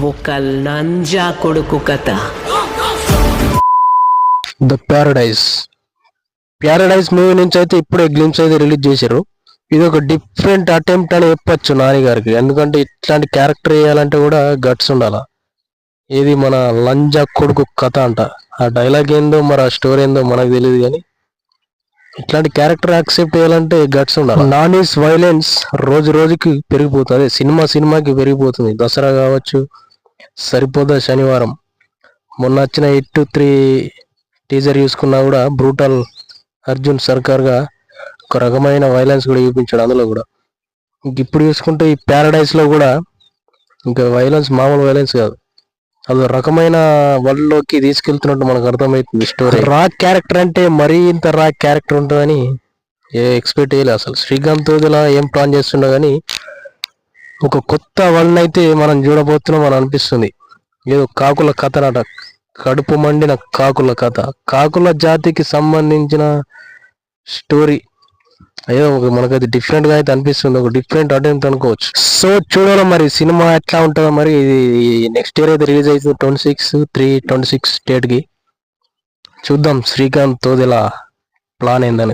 ఒక లంజా కొడుకు కథ. ద ప్యారడైజ్ మూవీ నుంచి అయితే ఇప్పుడే గ్లిమ్స్ అయితే రిలీజ్ చేశారు. ఇది ఒక డిఫరెంట్ అటెంప్ట్ అని చెప్పొచ్చు నాని గారికి. ఎందుకంటే ఇట్లాంటి క్యారెక్టర్ వేయాలంటే కూడా గట్స్ ఉండాల. ఇది మన లంజా కొడుకు కథ అంట. ఆ డైలాగ్ ఏందో మరి ఆ స్టోరీ ఏందో మనకు తెలియదు, కానీ ఇట్లాంటి క్యారెక్టర్ యాక్సెప్ట్ చేయాలంటే గట్స్ ఉండాలి. నానీస్ వైలెన్స్ రోజు రోజుకి పెరిగిపోతుంది. అదే సినిమాకి పెరిగిపోతుంది. దసరా కావచ్చు, సరిపోదా శనివారం, మొన్న వచ్చిన 8-3 టీజర్ చూసుకున్నా కూడా బ్రూటల్ అర్జున్ సర్కార్గా ఒక రకమైన వైలెన్స్ కూడా చూపించాడు అందులో కూడా. ఇప్పుడు చూసుకుంటే ఈ ప్యారడైజ్లో కూడా ఇంకా వైలెన్స్ మామూలు వైలెన్స్ కాదు, అది రకమైన వరల్డ్లోకి తీసుకెళ్తున్నట్టు మనకు అర్థమవుతుంది స్టోరీ. రా క్యారెక్టర్ అంటే మరీ ఇంత రా క్యారెక్టర్ ఉంటుందని ఎక్స్పెక్ట్ చేయలేదు అసలు. శ్రీకాంత్ ఇలా ఏం ప్లాన్ చేస్తుండో కానీ ఒక కొత్త వరల్డ్ అయితే మనం చూడబోతున్నాం అని అనిపిస్తుంది. ఏదో కాకుల కథ నాట, కడుపు మండిన కాకుల కథ, కాకుల జాతికి సంబంధించిన స్టోరీ. ఏదో మనకైతే డిఫరెంట్ గా అయితే అనిపిస్తుంది, ఒక డిఫరెంట్ అటెంప్ట్ అనుకోవచ్చు. సో చూడాలి మరి సినిమా ఎట్లా ఉంటుందో. మరి ఇది నెక్స్ట్ ఇయర్ అయితే రిలీజ్ అవుతుంది 26/3/26 డేట్ కి. చూద్దాం శ్రీకాంత్ తోదిలా ప్లాన్ ఏందనేది.